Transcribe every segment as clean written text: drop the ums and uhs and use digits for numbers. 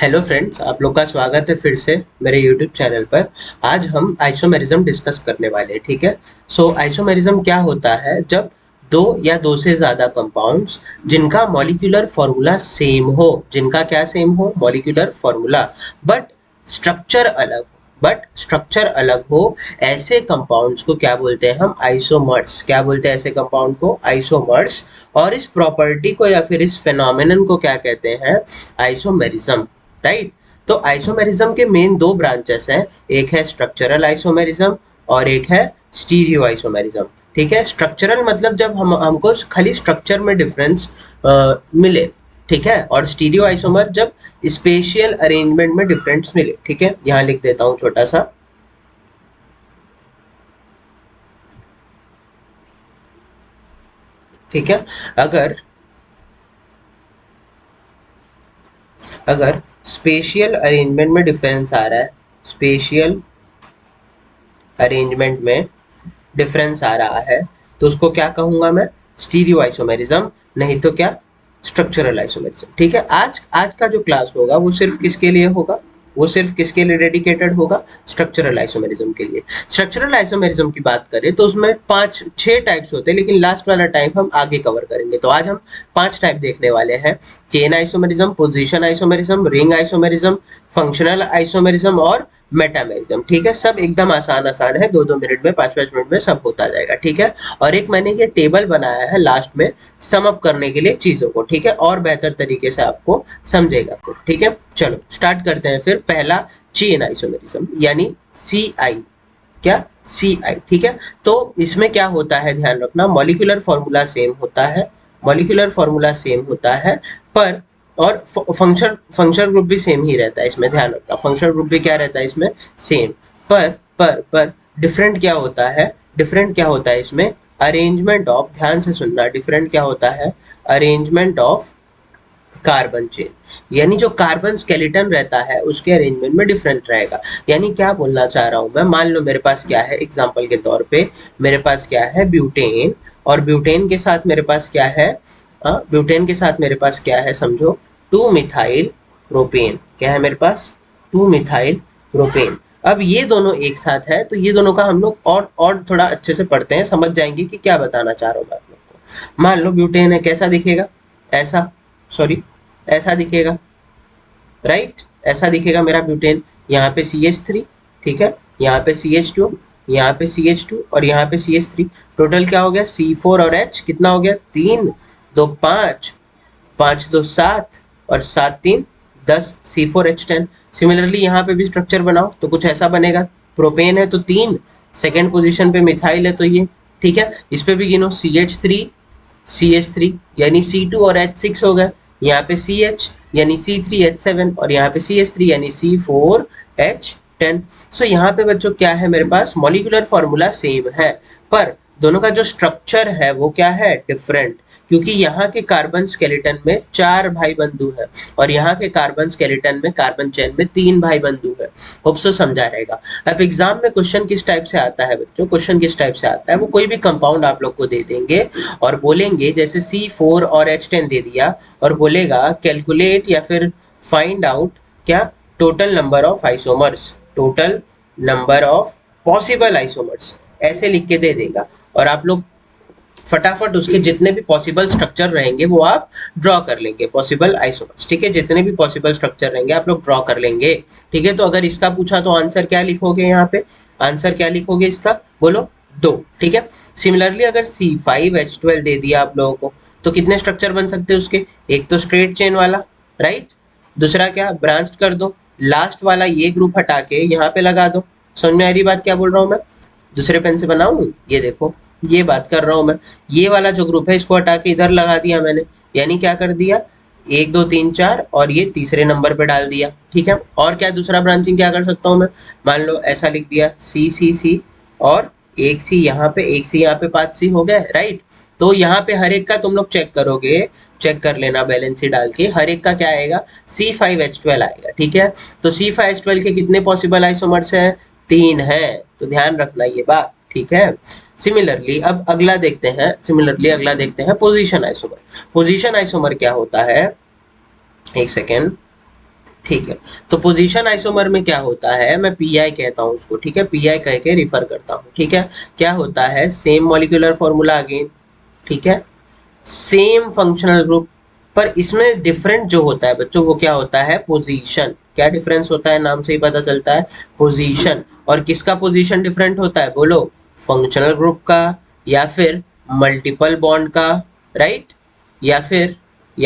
Hello friends, आप लोग का स्वागत है फिर से मेरे यूट्यूब चैनल पर। आज हम आइसोमेरिज्म डिस्कस करने वाले हैं। ठीक है। आइसोमेरिज्म क्या होता है? जब दो या दो से ज़्यादा कंपाउंड्स जिनका मॉलिक्यूलर फॉर्मूला सेम हो, जिनका क्या सेम हो? मॉलिक्यूलर फॉर्मूला, बट स्ट्रक्चर अलग हो, ऐसे कंपाउंड्स को क्या बोलते हैं हम? आइसोमर्स। क्या बोलते हैं ऐसे कंपाउंड को? आइसोमर्स। और इस प्रॉपर्टी को या फिर इस फेनोमेनन को क्या कहते हैं? आइसोमेरिज्म। राइट। तो आइसोमेरिज्म के मेन दो ब्रांचेस हैं, एक है स्ट्रक्चरल आइसोमेरिज्म और एक है स्टीरियो आइसोमेरिज्म। ठीक है। स्ट्रक्चरल मतलब जब हमको खाली स्ट्रक्चर में डिफरेंस मिले। ठीक है। और स्टीरियो आइसोमर जब स्पेशियल अरेंजमेंट में डिफरेंस मिले। ठीक है, यहाँ लिख देता हूँ छोटा सा। ठीक है। अगर अगर स्पेशियल अरेंजमेंट में डिफरेंस आ रहा है, स्पेशियल अरेंजमेंट में डिफरेंस आ रहा है, तो उसको क्या कहूंगा मैं? Stereo isomerism. नहीं तो क्या? Structural isomerism. ठीक है। आज आज का जो क्लास होगा वो सिर्फ किसके लिए होगा? वो सिर्फ किसके लिए डेडिकेटेड होगा? स्ट्रक्चरल आइसोमेरिज्म के लिए। स्ट्रक्चरल आइसोमेरिज्म की बात करें तो उसमें 5-6 टाइप्स होते हैं, लेकिन लास्ट वाला टाइप हम आगे कवर करेंगे। तो आज हम 5 टाइप देखने वाले हैं। Chain isomerism, position isomerism, ring isomerism, functional isomerism और मेटामेरिज्म। ठीक है। सब एकदम आसान आसान है, 2-2 मिनट में, 5-5 मिनट में सब होता जाएगा। ठीक है। और एक मैंने ये टेबल बनाया है लास्ट में सम अप करने के लिए चीजों को। ठीक है। और बेहतर तरीके से आपको समझेगा फिर। ठीक है। चलो स्टार्ट करते हैं फिर। पहला, चेन आइसोमेरिज्म यानी सी आई। क्या? सी आई। ठीक है। तो इसमें क्या होता है, ध्यान रखना, मॉलिक्यूलर फॉर्मूला सेम होता है। मॉलिक्यूलर फॉर्मूला सेम होता है, पर और फंक्शनल ग्रुप भी सेम ही रहता है इसमें। ध्यान रखना, फंक्शनल ग्रुप भी क्या रहता है इसमें? सेम। पर डिफरेंट क्या होता है? डिफरेंट क्या होता है इसमें? अरेंजमेंट ऑफ, ध्यान से सुनना, डिफरेंट क्या होता है? Arrangement of carbon chain. यानी जो कार्बन स्केलेटन रहता है उसके अरेंजमेंट में डिफरेंट रहेगा। यानी क्या बोलना चाह रहा हूं मैं? मान लो मेरे पास क्या है, एग्जांपल के तौर पे मेरे पास क्या है? ब्यूटेन। और ब्यूटेन के साथ मेरे पास क्या है? ब्यूटेन के साथ मेरे पास क्या है? समझो, 2 मिथाइल प्रोपेन। क्या है मेरे पास? 2 मिथाइल प्रोपेन। अब ये दोनों एक साथ है, तो ये दोनों का हम लोग और थोड़ा अच्छे से पढ़ते हैं, समझ जाएंगे कि क्या बताना चाह रहा हूँ मैं आप लोग को। मान लो ब्यूटेन है, कैसा दिखेगा? ऐसा, सॉरी, ऐसा दिखेगा। राइट, ऐसा दिखेगा मेरा ब्यूटेन। यहाँ पे CH3। ठीक है। यहाँ पे CH2, यहाँ पे CH2 और यहाँ पे CH3। टोटल क्या हो गया? C4 और H कितना हो गया? 3 2 5, 5 2 7 और 7 3 10, C4H10। सिमिलरली यहाँ पे भी स्ट्रक्चर बनाओ तो कुछ ऐसा बनेगा। प्रोपेन है तो 3, सेकेंड पोजीशन पे मिथाइल है तो ये। ठीक है। इस पे भी गिनो, CH3 यानी C2 और H6 हो गए। यहाँ पे CH यानी C3H7 और यहाँ पे CH3 यानी C4H10। सो यहाँ पे बच्चों क्या है मेरे पास? मॉलिक्यूलर फॉर्मूला सेम है, पर दोनों का जो स्ट्रक्चर है वो क्या है? डिफरेंट। क्योंकि यहाँ के कार्बन स्केलेटन में 4 भाई बंधु है और यहाँ के कार्बन स्केलेटन में, कार्बन चेन में 3 भाई बंधु है। होप सो समझा रहेगा। अब एग्जाम में क्वेश्चन किस टाइप से आता है बच्चों? क्वेश्चन किस टाइप से आता है? वो कोई भी कंपाउंड आप लोग को दे देंगे और बोलेंगे, जैसे C4 और H10 दे दिया और बोलेगा कैलकुलेट या फिर फाइंड आउट क्या? Total number of isomers, total number of possible isomers, ऐसे लिख के दे देगा। और आप लोग फटाफट उसके जितने भी पॉसिबल स्ट्रक्चर रहेंगे वो आप ड्रॉ कर लेंगे, पॉसिबल आइसोमर्स। ठीक है। जितने भी पॉसिबल स्ट्रक्चर रहेंगे आप लोग ड्रॉ कर लेंगे। ठीक है। तो अगर इसका पूछा तो आंसर क्या लिखोगे? यहाँ पे आंसर क्या लिखोगे इसका? बोलो, 2। ठीक है। सिमिलरली अगर C5H12 दे दिया आप लोगों को तो कितने स्ट्रक्चर बन सकते हैं उसके? एक तो स्ट्रेट चेन वाला, राइट। दूसरा क्या? ब्रांच कर दो। लास्ट वाला ये ग्रुप हटा के यहाँ पे लगा दो। समझ में आ रही बात क्या बोल रहा हूँ मैं? दूसरे पेन से बनाऊं, ये देखो, ये बात कर रहा हूं मैं। ये वाला जो ग्रुप है इसको हटा के इधर लगा दिया मैंने। यानी क्या कर दिया? 1 2 3 4 और ये तीसरे नंबर पे डाल दिया। ठीक है। और क्या दूसरा ब्रांचिंग क्या कर सकता हूँ मैं? मान लो ऐसा लिख दिया, C और एक C यहाँ पे, एक C यहाँ पे, 5 C हो गए, राइट। तो यहाँ पे हर एक का तुम लोग चेक करोगे, चेक कर लेना बैलेंस डाल के, हर एक का क्या आएगा? C5H12 आएगा। ठीक है। तो C5H12 के कितने पॉसिबल आइसोमर्स हैं? 3 है। तो ध्यान रखना ये बात। ठीक है। सिमिलरली अब अगला देखते हैं, पोजीशन आइसोमर। पोजीशन आइसोमर क्या होता है? एक सेकेंड, ठीक है। तो पोजीशन आइसोमर में क्या होता है, मैं पीआई कहता हूँ उसको, ठीक है, पीआई कह के रिफर करता हूँ, ठीक है। क्या होता है, सेम मॉलिक्यूलर फॉर्मूला अगेन, ठीक है, सेम फंक्शनल ग्रुप, पर इसमें डिफरेंट जो होता है बच्चों वो क्या होता है, पोजीशन। क्या डिफरेंस होता है, नाम से ही पता चलता है, पोजीशन। और किसका पोजीशन डिफरेंट होता है बोलो, फंक्शनल ग्रुप का, या फिर मल्टीपल बॉन्ड का, राइट, या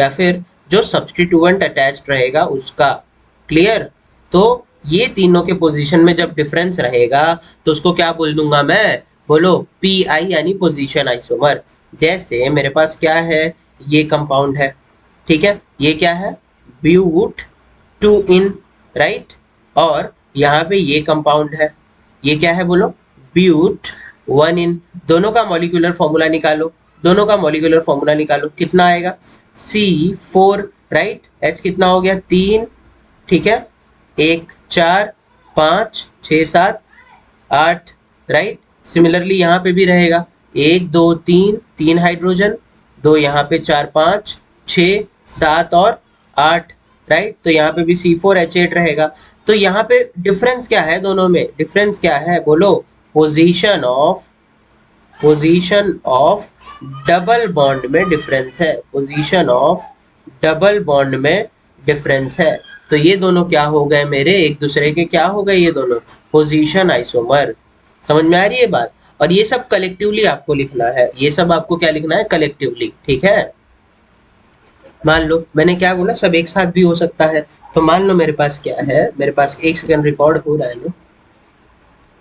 फिर जो सब्स्टिट्यूएंट अटैच्ड रहेगा उसका। क्लियर। तो ये तीनों के पोजीशन में जब डिफरेंस रहेगा तो उसको क्या बोल दूंगा मैं, बोलो पी आई यानी पोजीशन आइसोमर। जैसे मेरे पास क्या है, ये कंपाउंड है, ठीक है, ये क्या है, ब्यूट 2 इन, राइट, और यहाँ पे ये कंपाउंड है, ये क्या है बोलो, ब्यूट 1 इन। दोनों का मॉलिक्यूलर फॉर्मूला निकालो, दोनों का मॉलिक्यूलर फॉर्मूला निकालो, कितना आएगा, C4, राइट, H कितना हो गया 3, ठीक है, 1 4 5 6 7 8, राइट। सिमिलरली यहाँ पे भी रहेगा 1 2 3, 3 हाइड्रोजन, 2 यहाँ पे 4 5 6 7 और 8, राइट। तो यहाँ पे भी C4H8 रहेगा। तो यहाँ पे डिफरेंस क्या है, दोनों में डिफरेंस क्या है बोलो, पोजीशन ऑफ डबल बॉन्ड में डिफरेंस है, पोजीशन ऑफ डबल बॉन्ड में डिफरेंस है। तो ये दोनों क्या हो गए मेरे, एक दूसरे के क्या हो गए, ये दोनों पोजीशन आइसोमर। समझ में आ रही है बात। और ये सब कलेक्टिवली आपको लिखना है, ये सब आपको क्या लिखना है, कलेक्टिवली, ठीक है। मान लो मैंने क्या बोला, सब एक साथ भी हो सकता है। तो मान लो मेरे पास क्या है, मेरे पास एक सेकंड रिकॉर्ड हो रहा है ना,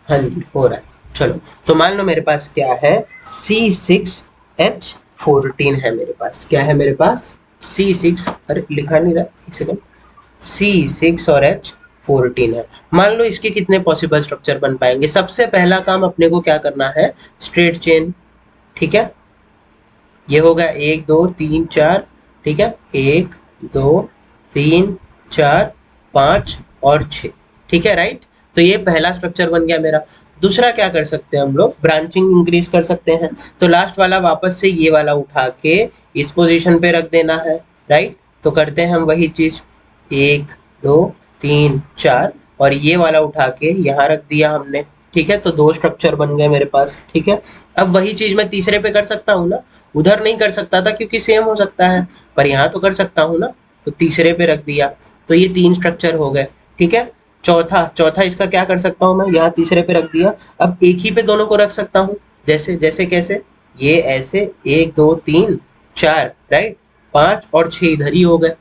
हाँ जी हो रहा है, चलो। तो मान लो मेरे पास क्या है, C6H14 है मेरे पास, क्या है मेरे पास, C6, अरे लिखा नहीं रहा, एक सेकंड, C6 और H14 है। मान लो इसके कितने पॉसिबल स्ट्रक्चर बन पाएंगे। सबसे पहला काम अपने को क्या करना है, स्ट्रेट चेन, ठीक है, ये होगा 1 2 3 4, ठीक है, 1 2 3 4 5 और 6, ठीक है, राइट। तो ये पहला स्ट्रक्चर बन गया मेरा। दूसरा क्या कर सकते हैं हम लोग, ब्रांचिंग इंक्रीज कर सकते हैं। तो लास्ट वाला वापस से ये वाला उठा के इस पोजीशन पे रख देना है, राइट। तो करते हैं हम वही चीज, 1 2 3 4, और ये वाला उठा के यहाँ रख दिया हमने, ठीक है। तो 2 स्ट्रक्चर बन गए मेरे पास, ठीक है। अब वही चीज मैं तीसरे पे कर सकता हूँ ना, उधर नहीं कर सकता था क्योंकि सेम हो सकता है, पर यहाँ तो कर सकता हूँ ना, तो तीसरे पे रख दिया। तो ये 3 स्ट्रक्चर हो गए, ठीक है। चौथा चौथा इसका क्या कर सकता हूँ मैं, यहाँ तीसरे पे रख दिया। अब एक ही पे दोनों को रख सकता हूँ, जैसे जैसे कैसे, ये ऐसे 1 2 3 4, राइट, 5 और 6 इधर ही हो गए।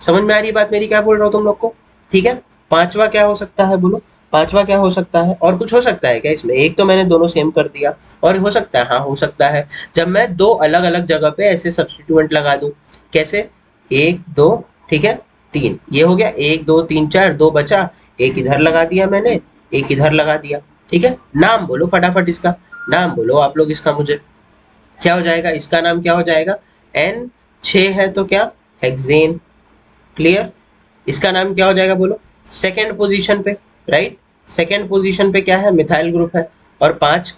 समझ में आ रही है बात मेरी, क्या बोल रहा हूँ तुम लोग को, ठीक है। पांचवा क्या हो सकता है बोलो, पांचवा क्या हो सकता है, और कुछ हो सकता है क्या इसमें, एक तो मैंने दोनों सेम कर दिया, और हो सकता है, हाँ हो सकता है, जब मैं 2 अलग अलग जगह पे ऐसे सब्स्टिट्यूएंट लगा दूं, कैसे, 1 2, ठीक है, 3, ये हो गया 1 2 3 4, 2 बचा, एक इधर लगा दिया मैंने, एक इधर लगा दिया, ठीक है। नाम बोलो फटाफट, इसका नाम बोलो आप लोग, इसका मुझे क्या हो जाएगा, इसका नाम क्या हो जाएगा, N6 है तो क्या, हेक्सेन। क्लियर। इसका नाम क्या हो जाएगा बोलो, सेकेंड पोजीशन पे, राइट, सेकेंड पोजीशन पे क्या है, मिथाइल ग्रुप है, और 5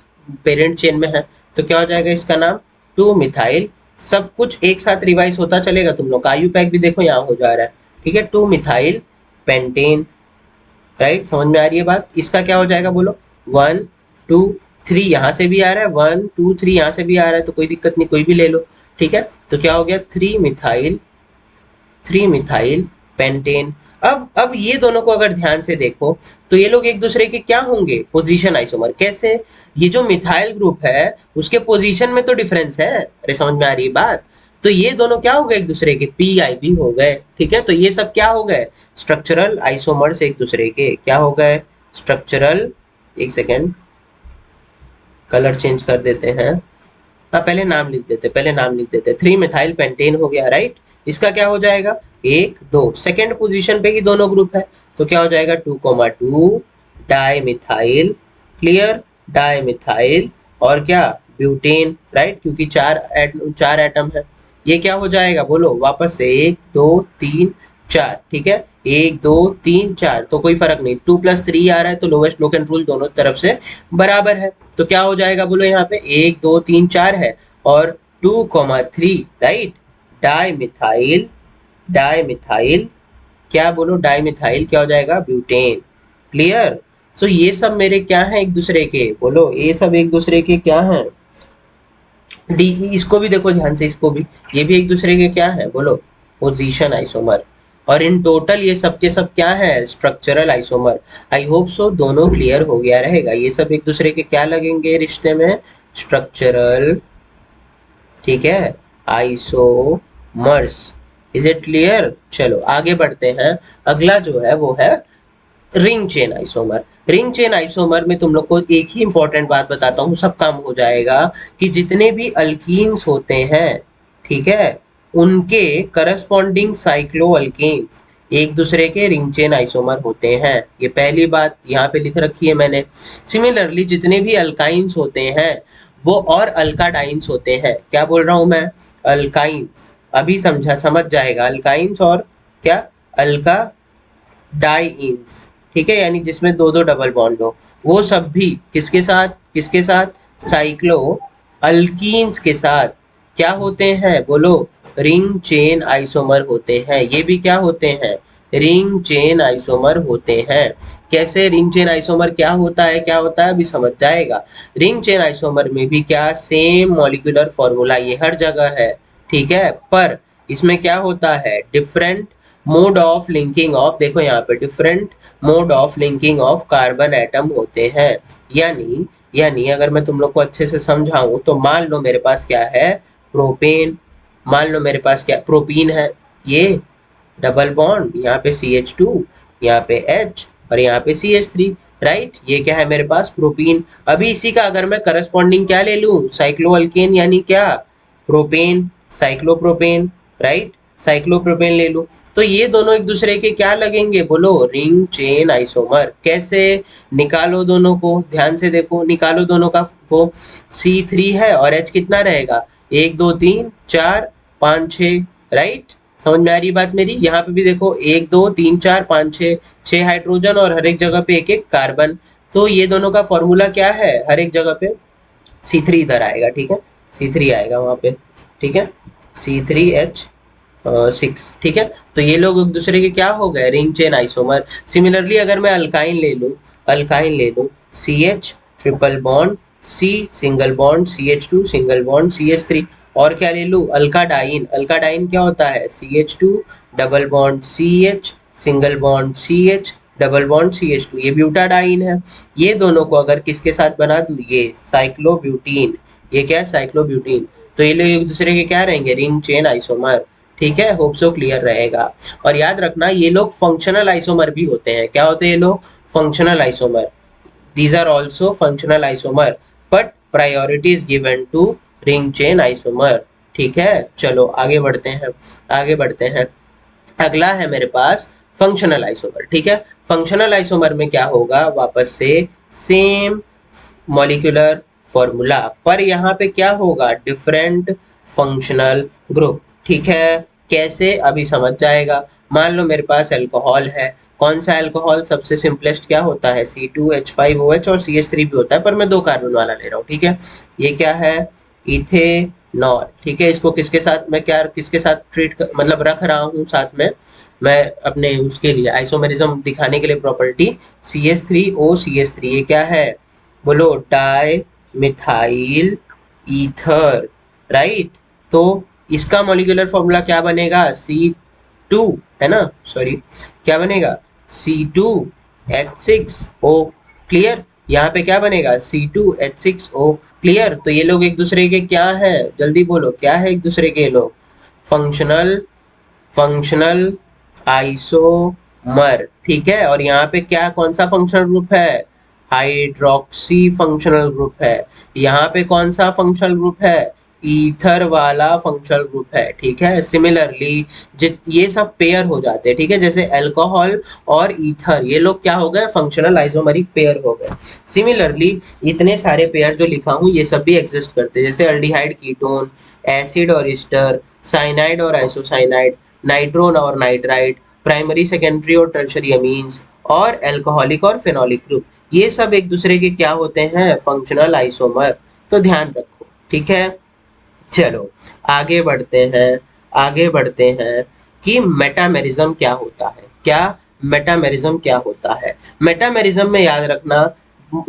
पेरेंट चेन में है, तो क्या हो जाएगा इसका नाम, 2 मिथाइल। सब कुछ एक साथ रिवाइज होता चलेगा, तुम लोग का आयु पैक भी देखो यहाँ हो जा रहा है, ठीक है, 2 मिथाइल पेंटेन, राइट। समझ में आ रही है बात। इसका क्या हो जाएगा बोलो, 1 2 3, यहाँ से भी आ रहा है, 1 2 3 यहाँ से भी आ रहा है, तो कोई दिक्कत नहीं, कोई भी ले लो, ठीक है। तो क्या हो गया, 3 मिथाइल पेंटेन। अब ये दोनों को अगर ध्यान से देखो तो ये लोग एक दूसरे के क्या होंगे, पोजीशन आइसोमर। कैसे, ये जो मिथाइल ग्रुप है उसके पोजीशन में तो डिफरेंस है, अरे समझ में आ रही है बात। तो ये दोनों क्या हो गए एक दूसरे के, पी आई बी हो गए, ठीक है। तो ये सब क्या हो गए, स्ट्रक्चरल आइसोमर्स एक दूसरे के क्या हो गए, स्ट्रक्चरल, एक सेकेंड कलर चेंज कर देते हैं, हाँ पहले नाम लिख देते, पहले नाम लिख देते, 3 मिथाइल पेंटेन हो गया, राइट। इसका क्या हो जाएगा, 1 2, सेकेंड पोजीशन पे ही दोनों ग्रुप है, तो क्या हो जाएगा 2,2 di methyl, clear, di methyl, और क्या, ब्यूटेन, राइट, क्योंकि 4 एटम है। ये क्या हो जाएगा बोलो, वापस से 1 2 3 4, ठीक है, 1 2 3 4, तो कोई फर्क नहीं, 2 + 3 आ रहा है, तो लोवेस्ट लोकेंट रूल दोनों तरफ से बराबर है। तो क्या हो जाएगा बोलो, यहाँ पे 1 2 3 4 है, और 2,3, right, di methyl, di methyl, क्या बोलो, डाइमिथाइल क्या हो जाएगा, ब्यूटेन। क्लियर। सो ये सब मेरे क्या हैं, एक दूसरे के, बोलो ये सब एक दूसरे के क्या हैं, डी, इसको भी देखो ध्यान से, इसको भी, ये भी एक दूसरे के क्या है, बोलो, पोजीशन आइसोमर। और इन टोटल ये सब के सब क्या है, structural isomer. I hope so दोनों क्लियर हो गया रहेगा, ये सब एक दूसरे के क्या लगेंगे रिश्ते में, स्ट्रक्चरल, ठीक है, आइसोमर्स। Is it clear. चलो आगे बढ़ते हैं, अगला जो है वो है ring chain isomer. Ring chain isomer में तुम लोग को एक ही इंपॉर्टेंट बात बताता हूँ, सब काम हो जाएगा, कि जितने भी अल्कीन्स होते हैं, ठीक है, उनके करस्पॉन्डिंग साइक्लो अल्कीन्स एक दूसरे के रिंग चेन आइसोमर होते हैं। ये पहली बात यहाँ पे लिख रखी है मैंने। सिमिलरली जितने भी अल्काइंस होते हैं वो और अल्काडाइंस होते हैं, क्या बोल रहा हूँ मैं, अल्काइंस, अभी समझा, समझ जाएगा, अल्काइंस और क्या, अल्का डाइंस, ठीक है, यानी जिसमें दो दो डबल बॉन्ड हो, वो सब भी किसके साथ, किसके साथ, साइक्लो अल्कीन्स के साथ क्या होते हैं, बोलो, रिंग चेन आइसोमर होते हैं। ये भी क्या होते हैं, रिंग चेन आइसोमर होते हैं। कैसे रिंग चेन आइसोमर क्या होता है, क्या होता है, अभी समझ जाएगा। रिंग चेन आइसोमर में भी क्या, सेम मॉलिक्यूलर फॉर्मूला, ये हर जगह है, ठीक है, पर इसमें क्या होता है, different mode of linking of, देखो यहाँ पे different mode of linking of carbon atom होते हैं। यानी अगर मैं तुम लोग को अच्छे से समझाऊं तो मान लो मेरे पास क्या है, प्रोपेन, मान लो मेरे पास क्या, प्रोपीन है, ये डबल बॉन्ड, यहाँ पे CH2, यहाँ पे H और यहाँ पे CH3, राइट, ये क्या है मेरे पास, प्रोपीन। अभी इसी का अगर मैं करस्पॉन्डिंग क्या ले लूँ, साइक्लोअल्केन, यानी क्या, प्रोपेन, साइक्लोप्रोपेन, राइट, साइक्लोप्रोपेन ले लूँ, तो ये दोनों एक दूसरे के क्या लगेंगे, बोलो, रिंग चेन आइसोमर। कैसे, निकालो दोनों को, ध्यान से देखो, निकालो दोनों का, वो C3 है और H कितना रहेगा, 1 2 3 4 5 6, राइट, समझ में आ रही बात मेरी। यहाँ पे भी देखो 1 2 3 4 5 6, 6 हाइड्रोजन और हर एक जगह पे एक एक कार्बन, तो ये दोनों का फॉर्मूला क्या है, हर एक जगह पे C3 इधर आएगा, ठीक है, C3 आएगा वहां पे, ठीक है, C3H6, ठीक है, तो ये लोग एक दूसरे के क्या हो गए, रिंग चेन आइसोमर। सिमिलरली अगर मैं अल्काइन ले लूँ, CH triple bond, C single bond, CH2 single bond, CH3, और क्या ले लूँ, अल्काडाइन, अल्काडाइन क्या होता है, CH2 double bond CH single bond CH double bond CH2, ये ब्यूटाडाइन है। ये दोनों को अगर किसके साथ बना दूँ, ये साइक्लोब्यूटीन, ये क्या है, साइक्लोब्यूटीन, तो ये लोग एक दूसरे के क्या रहेंगे, रिंग चेन आइसोमर, ठीक है, होप सो क्लियर रहेगा। और याद रखना ये लोग फंक्शनल आइसोमर भी होते हैं, क्या होते हैं ये लोग, functional isomer, these are also functional isomer but priority is given to ring chain isomer, ठीक है। चलो आगे बढ़ते हैं, आगे बढ़ते हैं, अगला है मेरे पास फंक्शनल आइसोमर, ठीक है। फंक्शनल आइसोमर में क्या होगा, वापस से सेम मॉलिक्यूलर फॉर्मूला, पर यहाँ पे क्या होगा, डिफरेंट फंक्शनल ग्रुप, ठीक है। कैसे, अभी समझ जाएगा। मान लो मेरे पास अल्कोहल है, कौन सा अल्कोहल, सबसे सिंपलेस्ट क्या होता है, C2H5OH और CH3 भी होता है, पर मैं 2 कार्बन वाला ले रहा हूँ, ठीक है। ये क्या है, इथेनॉल, ठीक है। इसको किसके साथ मैं क्या, किसके साथ मतलब रख रहा हूँ साथ में, मैं अपने उसके लिए आइसोमेरिज्म दिखाने के लिए प्रॉपर्टी, CH3OCH3, ये क्या है, बोलो, डाई मिथाइल ईथर, राइट। तो इसका मॉलिक्यूलर फॉर्मूला क्या बनेगा, C2, है ना, सॉरी, क्या बनेगा, C2H6O, क्लियर। यहाँ पे क्या बनेगा, C2H6O, क्लियर। तो ये लोग एक दूसरे के क्या है, जल्दी बोलो, क्या है एक दूसरे के लोग, फंक्शनल, फंक्शनल आइसोमर, ठीक है। और यहाँ पे क्या, कौन सा फंक्शनल ग्रुप है, हाइड्रोक्सी फंक्शनल ग्रुप है। यहाँ पे कौन सा फंक्शनल ग्रुप है, ईथर वाला फंक्शनल ग्रुप है, ठीक है। सिमिलरली ये सब पेयर हो जाते हैं, ठीक है, जैसे अल्कोहल और ईथर, ये लोग क्या हो गए, फंक्शनल आइसोमरिक पेयर हो गए। सिमिलरली इतने सारे पेयर जो लिखा हूँ ये सब भी एग्जिस्ट करते हैं, जैसे अल्डिहाइड कीटोन, एसिड और ईस्टर, साइनाइड और आइसोसाइनाइड, नाइट्रोन और नाइट्राइड, प्राइमरी सेकेंडरी और टर्शरी अमीन्स, और अल्कोहलिक और फेनोलिक ग्रुप, ये सब एक दूसरे के क्या होते हैं, फंक्शनल आइसोमर। तो ध्यान रखो, ठीक है। चलो आगे बढ़ते हैं, आगे बढ़ते हैं कि मेटामेरिज्म क्या होता है। क्या मेटामेरिज्म क्या होता है। मेटामेरिज्म में याद रखना,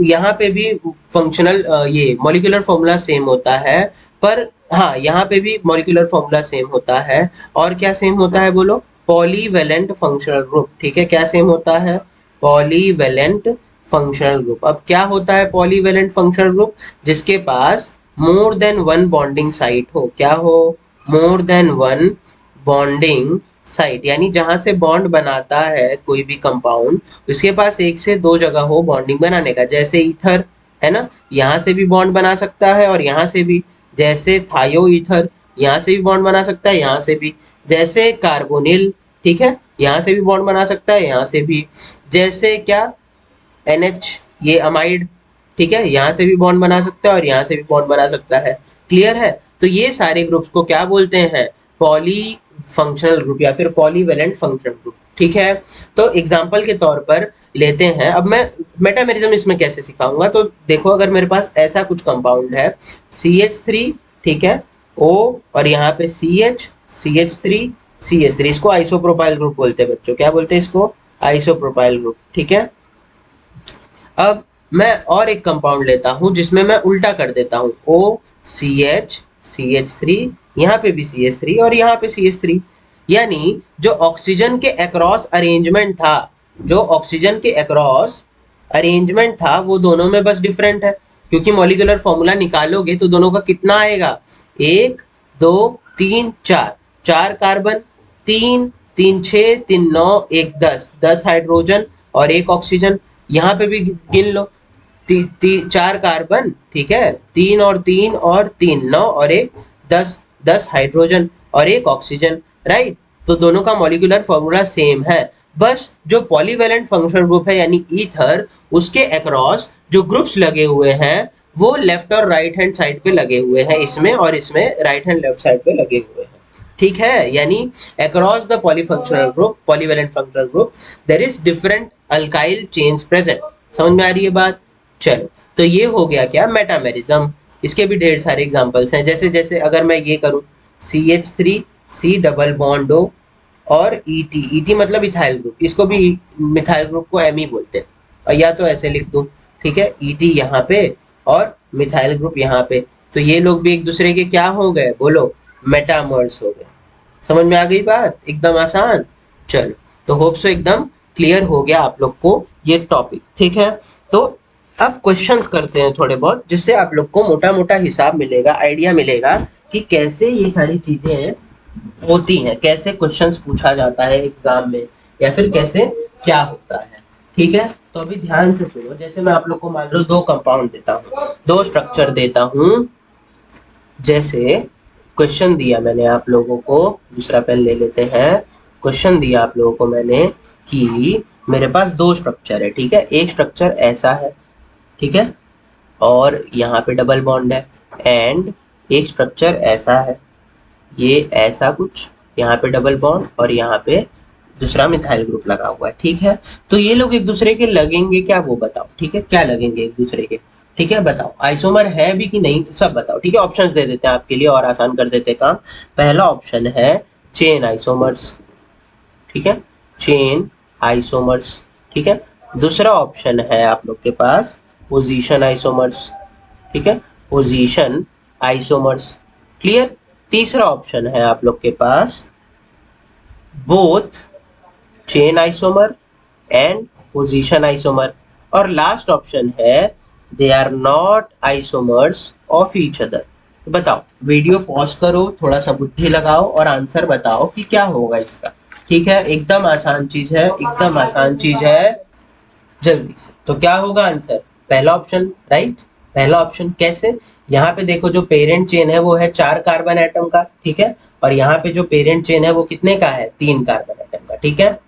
यहाँ पे भी फंक्शनल ये मॉलिक्यूलर फॉर्मूला सेम होता है, पर हाँ यहाँ पे भी मॉलिक्यूलर फॉर्मूला सेम होता है। और क्या सेम होता है बोलो, पॉलीवेलेंट फंक्शनल ग्रुप। ठीक है, क्या सेम होता है, पॉलीवेलेंट फंक्शनल ग्रुप। अब क्या होता है पॉलीवेलेंट फंक्शनल ग्रुप, जिसके पास more than one bonding site हो। क्या हो, more than one bonding site, यानी जहां से बॉन्ड बनाता है कोई भी कंपाउंड, उसके पास एक से दो जगह हो बॉन्डिंग बनाने का। जैसे ईथर है ना, यहाँ से भी बॉन्ड बना सकता है और यहाँ से भी। जैसे थायो ईथर, यहाँ से भी बॉन्ड बना सकता है, यहाँ से भी। जैसे कार्बोनिल, ठीक है, यहाँ से भी बॉन्ड बना सकता है, यहाँ से भी। जैसे क्या, NH, ये अमाइड, ठीक है, यहाँ से भी बॉन्ड बना सकता है और यहाँ से भी बॉन्ड बना सकता है। क्लियर है, तो ये सारे ग्रुप्स को क्या बोलते हैं, पॉली फंक्शनल ग्रुप या फिर पॉलीवेलेंट फंक्शनल ग्रुप। ठीक है, तो एग्जाम्पल के तौर पर लेते हैं। अब मैं मेटामेरिज्म इसमें कैसे सिखाऊंगा, तो देखो अगर मेरे पास ऐसा कुछ कंपाउंड है CH3, ठीक है, O, और यहाँ पे CH, CH3, CH3, इसको आइसोप्रोपाइल ग्रुप बोलते हैं बच्चों। क्या बोलते हैं इसको, आइसोप्रोपाइल ग्रुप। ठीक है, अब मैं और एक कंपाउंड लेता हूं जिसमें मैं उल्टा कर देता हूं, OCH, CH3, यहाँ पे भी CH3 और यहाँ पे CH3, यानी जो ऑक्सीजन के अक्रॉस अरेंजमेंट था, जो ऑक्सीजन के अक्रॉस अरेंजमेंट था, वो दोनों में बस डिफरेंट है। क्योंकि मॉलिक्यूलर फॉर्मूला निकालोगे तो दोनों का कितना आएगा, 1 2 3 4, 4 कार्बन, 3 3 6 3 9 1 10, 10 हाइड्रोजन और एक ऑक्सीजन। यहाँ पे भी गिन लो, 4 कार्बन, ठीक है, 3 और 3 और 3 9 और एक 10, 10 हाइड्रोजन और एक ऑक्सीजन, राइट। तो दोनों का मॉलिक्यूलर फॉर्मूला सेम है, बस जो पॉलीवेलेंट फंक्शनल ग्रुप है यानी ईथर, उसके अक्रॉस जो ग्रुप्स लगे हुए हैं वो लेफ्ट और राइट हैंड साइड पे लगे हुए हैं, इसमें और इसमें राइट हैंड लेफ्ट साइड पे लगे हुए हैं। ठीक है, यानी across the polyfunctional group, polyvalent functional group, there is different alkyl chains present. समझ में आ रही है बात, चलो। तो ये हो गया क्या, मेटामेरिज्म। इसके भी ढेर सारे एग्जांपल्स हैं, जैसे जैसे अगर मैं ये करूं, CH3 C double bond O और ET मतलब इथाइल ग्रुप, इसको भी मिथाइल ग्रुप को M ही बोलते हैं, और या तो ऐसे लिख दूं, ठीक है, ET यहाँ पे और मिथाइल ग्रुप यहाँ पे, तो ये लोग भी एक दूसरे के क्या हो गए बोलो, मेटामर्स हो गए। समझ में आ गई बात, एकदम आसान। चलो, तो होप सो एकदम क्लियर हो गया आप लोग को ये टॉपिक, ठीक है। तो अब क्वेश्चंस करते हैं थोड़े बहुत, जिससे आप लोग को मोटा मोटा हिसाब मिलेगा, आइडिया मिलेगा कि कैसे ये सारी चीजें होती हैं, कैसे क्वेश्चंस पूछा जाता है एग्जाम में, या फिर कैसे क्या होता है। ठीक है, तो अभी ध्यान से सुनो। जैसे मैं आप लोग को मान लो दो कंपाउंड देता हूँ, दो स्ट्रक्चर देता हूँ। जैसे क्वेश्चन दिया मैंने आप लोगों को, दूसरा पेन ले लेते हैं। क्वेश्चन दिया आप लोगों को मैंने कि मेरे पास दो स्ट्रक्चर है, ठीक है, एक स्ट्रक्चर ऐसा है, ठीक है, और यहाँ पे डबल बॉन्ड है, एंड एक स्ट्रक्चर ऐसा है, ये ऐसा कुछ, यहाँ पे डबल बॉन्ड और यहाँ पे दूसरा मिथाइल ग्रुप लगा हुआ है। ठीक है, तो ये लोग एक दूसरे के लगेंगे क्या, वो बताओ। ठीक है, क्या लगेंगे एक दूसरे के, ठीक है, बताओ। आइसोमर है भी कि नहीं, सब बताओ। ठीक है, ऑप्शंस दे देते हैं आपके लिए और आसान कर देते हैं काम। पहला ऑप्शन है चेन आइसोमर्स, ठीक है, चेन आइसोमर्स, ठीक है। दूसरा ऑप्शन है आप लोग के पास पोजीशन आइसोमर्स, ठीक है, पोजीशन आइसोमर्स, क्लियर। तीसरा ऑप्शन है आप लोग के पास both chain isomer and position isomer, और लास्ट ऑप्शन है they are not isomers of each other. बताओ, वीडियो पॉज करो, थोड़ा सा बुद्धि लगाओ और आंसर बताओ कि क्या होगा इसका। ठीक है, एकदम आसान चीज है, एकदम आसान चीज है, जल्दी से। तो क्या होगा आंसर, पहला ऑप्शन, राइट। पहला ऑप्शन कैसे, यहाँ पे देखो जो पेरेंट चेन है वो है 4 कार्बन एटम का, ठीक है, और यहाँ पे जो पेरेंट चेन है वो कितने का है, 3 कार्बन एटम का, ठीक है।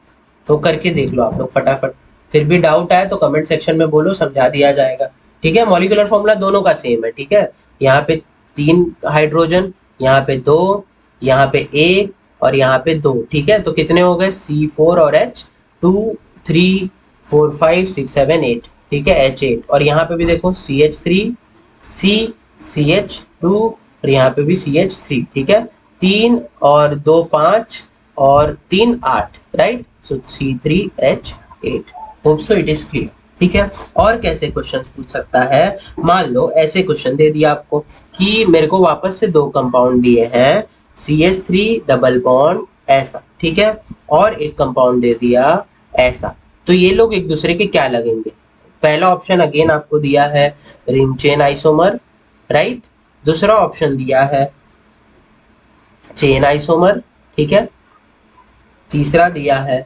तो करके देख लो आप लोग फटाफट, फिर भी डाउट आए तो कमेंट सेक्शन में बोलो, समझा दिया जाएगा। ठीक है, मॉलिक्यूलर फॉर्मूला दोनों का सेम है, ठीक है। यहाँ पे 3 हाइड्रोजन, यहाँ पे 2, यहाँ पे 1 और यहाँ पे 2, ठीक है। तो कितने हो गए, C4 और H, 2 3 4 5 6 7 8, ठीक है, H8, और यहाँ पे भी देखो CH3 C CH2 और यहाँ पे भी CH3, ठीक है। 3 और 2 5 और 3 8, right. So C3H8। Hope so it is clear. ठीक है, और कैसे क्वेश्चन पूछ सकता है, मान लो ऐसे क्वेश्चन दे दिया आपको कि मेरे को वापस से 2 कंपाउंड दिए हैं CH3 डबल बॉन्ड ऐसा, ठीक है, और एक कंपाउंड दे दिया ऐसा, तो ये लोग एक दूसरे के क्या लगेंगे। पहला ऑप्शन अगेन आपको दिया है रिंग चेन आइसोमर, राइट। दूसरा ऑप्शन दिया है चेन आइसोमर, ठीक है। तीसरा दिया है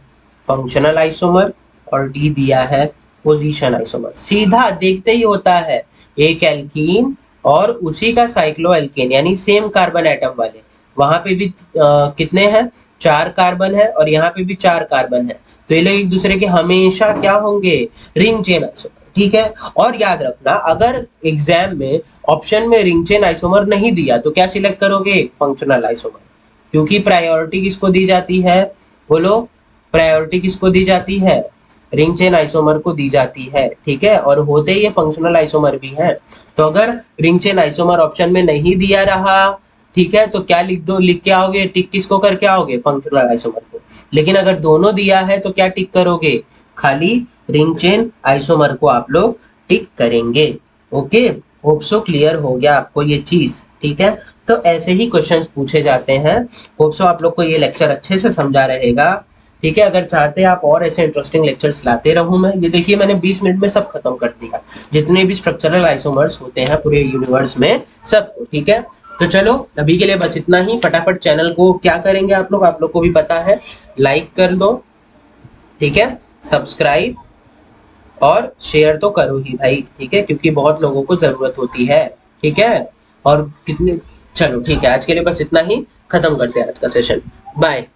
फंक्शनल आइसोमर और डी दिया है पोजीशन आइसोमर। सीधा देखते ही होता है एक एल्कीन और उसी का साइक्लो एल्केन यानी सेम कार्बन एटम वाले, वहां पे भी कितने हैं, 4 कार्बन है और यहाँ पे भी 4 कार्बन है, तो ये लोग एक दूसरे के हमेशा क्या होंगे, रिंग चेन आइसोमर। ठीक है, और याद रखना अगर एग्जाम में ऑप्शन में रिंग चेन आइसोमर नहीं दिया तो क्या सिलेक्ट करोगे, फंक्शनल आइसोमर, क्योंकि प्रायोरिटी किसको दी जाती है, बोलो, प्रायोरिटी किसको दी जाती है, रिंग चेन आइसोमर को दी जाती है। ठीक है, और होते ही ये फंक्शनल आइसोमर भी है, तो अगर रिंग चेन आइसोमर ऑप्शन में नहीं दिया रहा, ठीक है, तो क्या लिख दो, लिख के आओगे, टिक किसको करके आओगे, फंक्शनल आइसोमर को। लेकिन अगर दोनों दिया है तो क्या टिक करोगे, खाली रिंग चेन आइसोमर को आप लोग टिक करेंगे। ओके, होप सो क्लियर हो गया आपको ये चीज। ठीक है, तो ऐसे ही क्वेश्चंस पूछे जाते हैं। होप सो आप लोग को ये लेक्चर अच्छे से समझा रहेगा। ठीक है, अगर चाहते हैं आप और ऐसे इंटरेस्टिंग लेक्चर्स लाते रहूं मैं, ये देखिए मैंने 20 मिनट में सब खत्म कर दिया, जितने भी स्ट्रक्चरल आइसोमर्स होते हैं पूरे यूनिवर्स में सब। ठीक है, तो चलो अभी के लिए बस इतना ही। फटाफट चैनल को क्या करेंगे आप लोग को भी पता है, लाइक कर दो, ठीक है, सब्सक्राइब और शेयर तो करो ही भाई, ठीक है, क्योंकि बहुत लोगों को जरूरत होती है। ठीक है, और कितने, चलो ठीक है, आज के लिए बस इतना ही, खत्म करते हैं आज का सेशन। बाय।